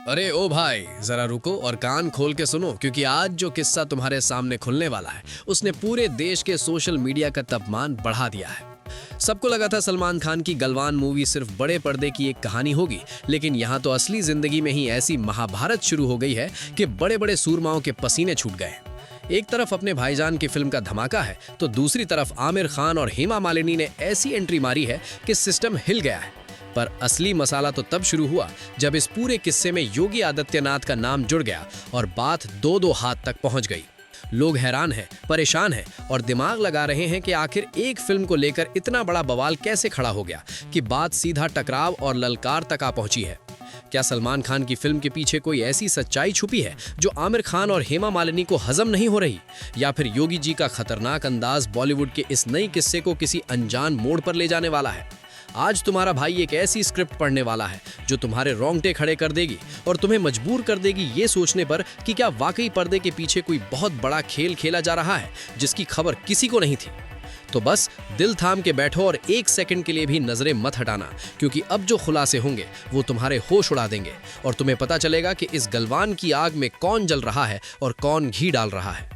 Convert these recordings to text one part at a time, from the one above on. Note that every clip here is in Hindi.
अरे ओ भाई, जरा रुको और कान खोल के सुनो, क्योंकि आज जो किस्सा तुम्हारे सामने खुलने वाला है उसने पूरे देश के सोशल मीडिया का तापमान बढ़ा दिया है। सबको लगा था सलमान खान की गलवान मूवी सिर्फ बड़े पर्दे की एक कहानी होगी, लेकिन यहाँ तो असली जिंदगी में ही ऐसी महाभारत शुरू हो गई है कि बड़े बड़े सूरमाओं के पसीने छूट गए। एक तरफ अपने भाईजान की फिल्म का धमाका है, तो दूसरी तरफ आमिर खान और हेमा मालिनी ने ऐसी एंट्री मारी है कि सिस्टम हिल गया है। पर असली मसाला तो तब शुरू हुआ जब इस पूरे किस्से में योगी आदित्यनाथ का नाम जुड़ गया और बात दो दो हाथ तक पहुंच गई। लोग हैरान हैं, परेशान हैं और दिमाग लगा रहे हैं कि आखिर एक फिल्म को लेकर इतना बड़ा बवाल कैसे खड़ा हो गया कि बात सीधा टकराव और ललकार तक आ पहुंची है। क्या सलमान खान की फिल्म के पीछे कोई ऐसी सच्चाई छुपी है जो आमिर खान और हेमा मालिनी को हजम नहीं हो रही, या फिर योगी जी का खतरनाक अंदाज बॉलीवुड के इस नए किस्से को किसी अनजान मोड़ पर ले जाने वाला है? आज तुम्हारा भाई एक ऐसी स्क्रिप्ट पढ़ने वाला है जो तुम्हारे रोंगटे खड़े कर देगी और तुम्हें मजबूर कर देगी ये सोचने पर कि क्या वाकई पर्दे के पीछे कोई बहुत बड़ा खेल खेला जा रहा है जिसकी खबर किसी को नहीं थी। तो बस दिल थाम के बैठो और एक सेकंड के लिए भी नजरें मत हटाना, क्योंकि अब जो खुलासे होंगे वो तुम्हारे होश उड़ा देंगे और तुम्हें पता चलेगा कि इस गलवान की आग में कौन जल रहा है और कौन घी डाल रहा है।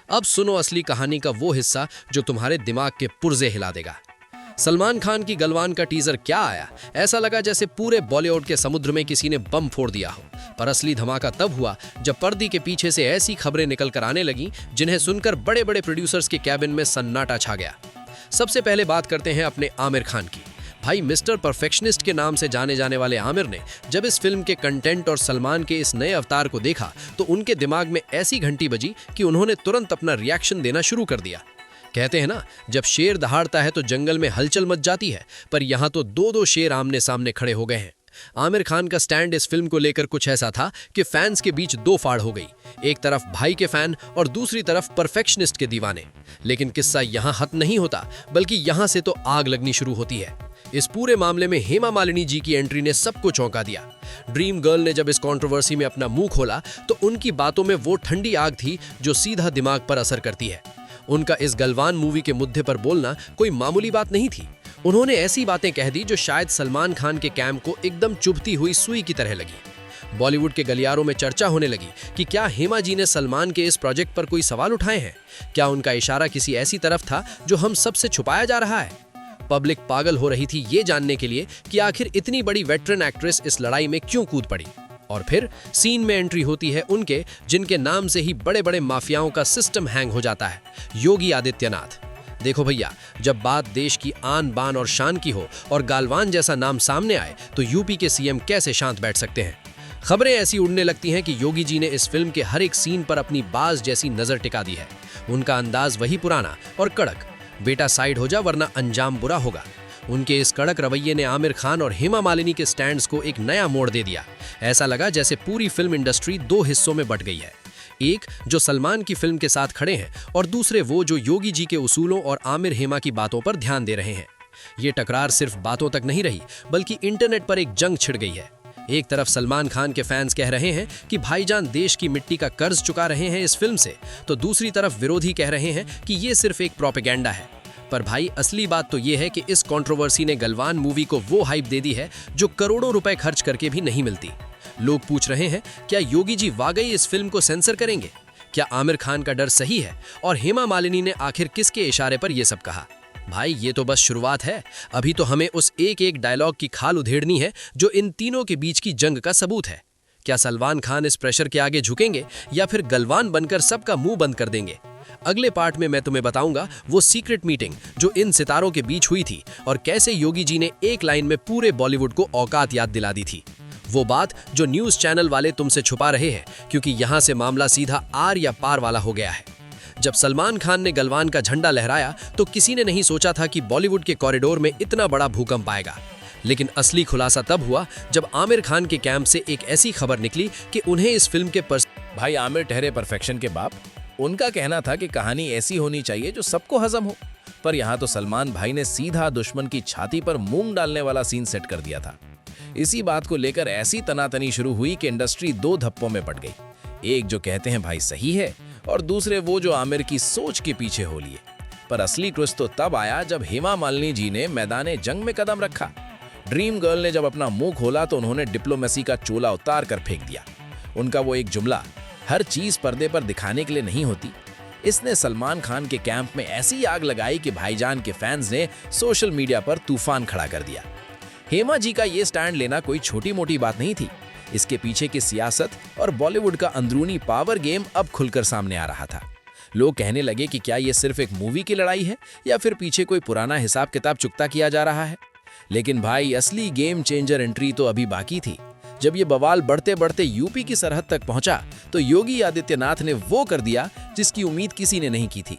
अब सुनो असली कहानी का वो हिस्सा जो तुम्हारे दिमाग के पुर्जे हिला देगा। सलमान खान की गलवान का टीजर क्या आया, ऐसा लगा जैसे पूरे बॉलीवुड के समुद्र में किसी ने बम फोड़ दिया हो। पर असली धमाका तब हुआ जब पर्दे के पीछे से ऐसी खबरें निकल कर आने लगी जिन्हें सुनकर बड़े बड़े प्रोड्यूसर्स के कैबिन में सन्नाटा छा गया। सबसे पहले बात करते हैं अपने आमिर खान की। भाई, मिस्टर परफेक्शनिस्ट के नाम से जाने जाने वाले आमिर ने जब इस फिल्म के कंटेंट और सलमान के इस नए अवतार को देखा तो उनके दिमाग में ऐसी घंटी बजी कि उन्होंने तुरंत अपना रिएक्शन देना शुरू कर दिया। कहते हैं ना, जब शेर दहाड़ता है तो जंगल में हलचल मच जाती है, पर यहाँ तो दो दो शेर आमने सामने खड़े हो गए हैं। आमिर खान का स्टैंड इस फिल्म को लेकर कुछ ऐसा था कि फैंस के बीच दो फाड़ हो गई, एक तरफ भाई के फैन और दूसरी तरफ परफेक्शनिस्ट के दीवाने। लेकिन किस्सा यहाँ खत्म नहीं होता, बल्कि यहाँ से तो आग लगनी शुरू होती है। इस पूरे मामले में हेमा मालिनी जी की एंट्री ने सबको चौंका दिया। ड्रीम गर्ल ने जब इस कंट्रोवर्सी में अपना मुंह खोला तो उनकी बातों में वो ठंडी आग थी जो सीधा दिमाग पर असर करती है। उनका इस गलवान मूवी के मुद्दे पर बोलना कोई मामूली बात नहीं थी। उन्होंने ऐसी बातें कह दी जो शायद सलमान खान के कैंप को एकदम चुभती हुई सुई की तरह लगी। बॉलीवुड के गलियारों में चर्चा होने लगी कि क्या हेमा जी ने सलमान के इस प्रोजेक्ट पर कोई सवाल उठाए हैं, क्या उनका इशारा किसी ऐसी तरफ था जो हम सबसे छुपाया जा रहा है। पब्लिक पागल हो रही थी ये जानने के लिए कि आखिर इतनी बड़ी वेटरन एक्ट्रेस इस लड़ाई में क्यों कूद पड़ी। और फिर सीन में एंट्री होती है उनके जिनके नाम से ही बड़े बड़े माफियाओं का सिस्टम हैंग हो जाता है, योगी आदित्यनाथ। देखो भैया, जब बात देश की आन बान और शान की हो और गालवान जैसा नाम सामने आए तो यूपी के सीएम कैसे शांत बैठ सकते हैं। खबरें ऐसी उड़ने लगती हैं कि योगी जी ने इस फिल्म के हर एक सीन पर अपनी बाज जैसी नजर टिका दी है। उनका अंदाज वही पुराना और कड़क, बेटा साइड हो जा वरना अंजाम बुरा होगा। उनके इस कड़क रवैये ने आमिर खान और हेमा मालिनी के स्टैंड्स को एक नया मोड़ दे दिया। ऐसा लगा जैसे पूरी फिल्म इंडस्ट्री दो हिस्सों में बंट गई है, एक जो सलमान की फिल्म के साथ खड़े हैं और दूसरे वो जो योगी जी के उसूलों और आमिर हेमा की बातों पर ध्यान दे रहे हैं। ये टकरार सिर्फ बातों तक नहीं रही, बल्कि इंटरनेट पर एक जंग छिड़ गई है। एक तरफ सलमान खान के फैंस कह रहे हैं कि भाईजान देश की मिट्टी का कर्ज चुका रहे हैं इस फिल्म से, तो दूसरी तरफ विरोधी कह रहे हैं कि ये सिर्फ एक प्रोपेगेंडा है। पर भाई, असली बात तो ये है कि इस कंट्रोवर्सी ने गलवान मूवी को वो हाइप दे दी है जो करोड़ों रुपए खर्च करके भी नहीं मिलती। लोग पूछ रहे हैं, क्या योगी जी वाकई इस फिल्म को सेंसर करेंगे? क्या आमिर खान का डर सही है? और हेमा मालिनी ने आखिर किसके इशारे पर यह सब कहा? भाई, ये तो बस शुरुआत है। अभी तो हमें उस एक एक डायलॉग की खाल उधेड़नी है जो इन तीनों के बीच की जंग का सबूत है। क्या सलमान खान इस प्रेशर के आगे झुकेंगे या फिर गलवान बनकर सबका मुंह बंद कर देंगे? अगले पार्ट में मैं तुम्हें बताऊंगा वो सीक्रेट मीटिंग जो इन सितारों के बीच हुई थी और कैसे योगी जी ने एक लाइन में पूरे बॉलीवुड को औकात याद दिला दी थी। वो बात जो न्यूज चैनल वाले तुमसे छुपा रहे हैं, क्योंकि यहां से मामला सीधा आर या पार वाला हो गया है। जब सलमान खान ने गलवान का झंडा लहराया तो किसी ने नहीं सोचा था कि बॉलीवुड के कॉरिडोर में इतना बड़ा भूकंप आएगा। लेकिन असली खुलासा तब हुआ जब आमिर खान के कैंप से एक ऐसी खबर निकली कि उन्हें इस फिल्म के भाई, आमिर ठहरे परफेक्शन के बाप। उनका कहना था कि कहानी ऐसी होनी चाहिए जो सबको हजम हो, पर यहाँ तो सलमान भाई ने सीधा दुश्मन की छाती पर मूंग डालने वाला सीन सेट कर दिया था। इसी बात को लेकर ऐसी तनातनी शुरू हुई कि इंडस्ट्री दो धप्पों में पड़ गई। एक जो कहते हैं भाई सही है और दूसरे वो जो आमिर की सोच के पीछे हो लिए। पर असली ट्विस्ट तो तब आया जब हेमा मालिनी जी ने मैदाने जंग में कदम रखा। ड्रीम गर्ल ने जब अपना मुंह खोला तो उन्होंने डिप्लोमेसी का चोला उतार कर फेंक दिया। उनका वो एक जुमला, हर चीज पर्दे पर दिखाने के लिए नहीं होती, इसने सलमान खान के कैंप में ऐसी आग लगाई कि भाईजान के फैंस ने सोशल मीडिया पर तूफान खड़ा कर दिया। हेमा जी का ये स्टैंड लेना कोई छोटी मोटी बात नहीं थी। इसके पीछे की सियासत और बॉलीवुड का अंदरूनी पावर गेम अब खुलकर सामने आ रहा था। लोग कहने लगे कि क्या ये सिर्फ एक मूवी की लड़ाई है या फिर पीछे कोई पुराना हिसाब किताब चुकता किया जा रहा है। लेकिन भाई, असली गेम चेंजर एंट्री तो अभी बाकी थी। जब ये बवाल बढ़ते बढ़ते यूपी की सरहद तक पहुंचा तो योगी आदित्यनाथ ने वो कर दिया जिसकी उम्मीद किसी ने नहीं की थी।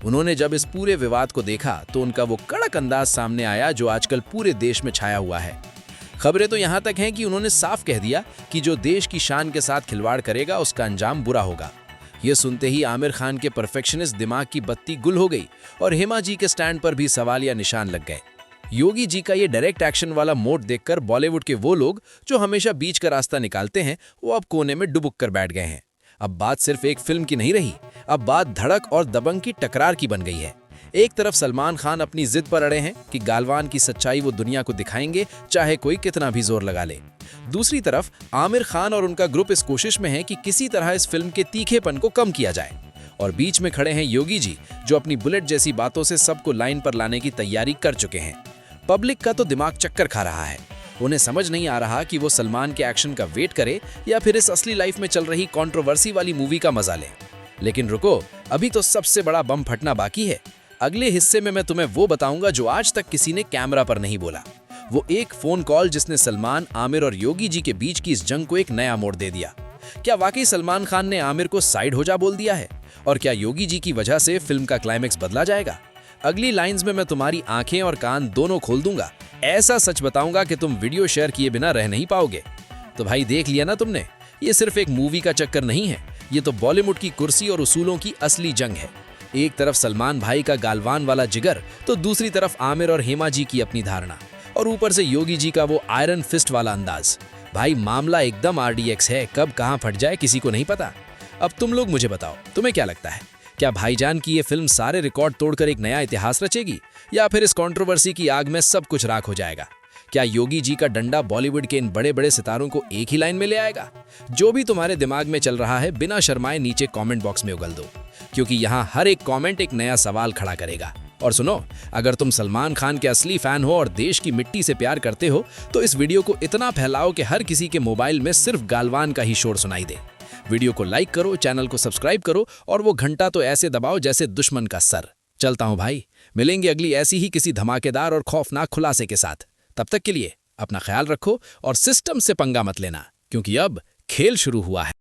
उन्होंने जब इस पूरे विवाद को देखा तो उनका वो कड़क अंदाज सामने आया जो आजकल पूरे देश में छाया हुआ है। खबरें तो यहां तक हैं कि उन्होंने साफ कह दिया कि जो देश की शान के साथ खिलवाड़ करेगा उसका अंजाम बुरा होगा। ये सुनते ही आमिर खान के परफेक्शनिस्ट दिमाग की बत्ती गुल हो गई और हेमा जी के स्टैंड पर भी सवालिया निशान लग गए। योगी जी का ये डायरेक्ट एक्शन वाला मोड देखकर बॉलीवुड के वो लोग जो हमेशा बीच का रास्ता निकालते हैं, वो अब कोने में डुबक कर बैठ गए हैं। अब बात सिर्फ एक फिल्म की नहीं रही, अब बात धड़क और दबंग की टकरार की बन गई है। एक तरफ सलमान खान अपनी जिद पर अड़े हैं कि गालवान की सच्चाई वो दुनिया को दिखाएंगे, चाहे कोई कितना भी जोर लगा ले। दूसरी तरफ आमिर खान और उनका ग्रुप इस कोशिश में है कि किसी तरह इस फिल्म के तीखेपन को कम किया जाए। और बीच में खड़े हैं योगी जी, जो अपनी बुलेट जैसी बातों से सबको लाइन पर लाने की तैयारी कर चुके हैं। पब्लिक का तो दिमाग चक्कर खा रहा है। उन्हें समझ नहीं आ रहा कि वो सलमान के एक्शन का वेट करे या फिर इस असली लाइफ में चल रही कंट्रोवर्सी वाली मूवी का मजा ले। लेकिन रुको, अभी तो सबसे बड़ा बम फटना बाकी है। अगले हिस्से में मैं तुम्हें वो बताऊंगा जो आज तक किसी ने कैमरा पर नहीं बोला। वो एक फोन कॉल जिसने सलमान, आमिर और योगी जी के बीच की इस जंग को एक नया मोड़ दे दिया। क्या वाकई सलमान खान ने आमिर को साइड हो जा बोल दिया है? और क्या योगी जी की वजह से फिल्म का क्लाइमेक्स बदला जाएगा? अगली लाइंस में मैं तुम्हारी आंखें और कान दोनों खोल दूंगा। ऐसा सच बताऊंगा कि तुम वीडियो शेयर किए बिना रह नहीं पाओगे। तो भाई, देख लिया ना तुमने, ये सिर्फ एक मूवी का चक्कर नहीं है, ये तो बॉलीवुड की कुर्सी और उसूलों की असली जंग है। एक तरफ सलमान भाई का गालवान वाला जिगर, तो दूसरी तरफ आमिर और हेमा जी की अपनी धारणा, और ऊपर से योगी जी का वो आयरन फिस्ट वाला अंदाज। भाई, मामला एकदम RDX है, कब कहां फट जाए किसी को नहीं पता। अब तुम लोग मुझे बताओ, तुम्हें क्या लगता है? क्या भाईजान की ये फिल्म सारे रिकॉर्ड तोड़कर एक नया इतिहास रचेगी या फिर इस कंट्रोवर्सी की आग में सब कुछ राख हो जाएगा? क्या योगी जी का डंडा बॉलीवुड के इन बड़े बड़े सितारों को एक ही लाइन में ले आएगा? जो भी तुम्हारे दिमाग में चल रहा है, बिना शर्माए नीचे कमेंट बॉक्स में उगल दो, क्योंकि यहाँ हर एक कमेंट एक नया सवाल खड़ा करेगा। और सुनो, अगर तुम सलमान खान के असली फैन हो और देश की मिट्टी से प्यार करते हो तो इस वीडियो को इतना फैलाओ कि हर किसी के मोबाइल में सिर्फ गालवान का ही शोर सुनाई दे। वीडियो को लाइक करो, चैनल को सब्सक्राइब करो और वो घंटा तो ऐसे दबाओ जैसे दुश्मन का सर। चलता हूं भाई, मिलेंगे अगली ऐसी ही किसी धमाकेदार और खौफनाक खुलासे के साथ। तब तक के लिए अपना ख्याल रखो और सिस्टम से पंगा मत लेना, क्योंकि अब खेल शुरू हुआ है।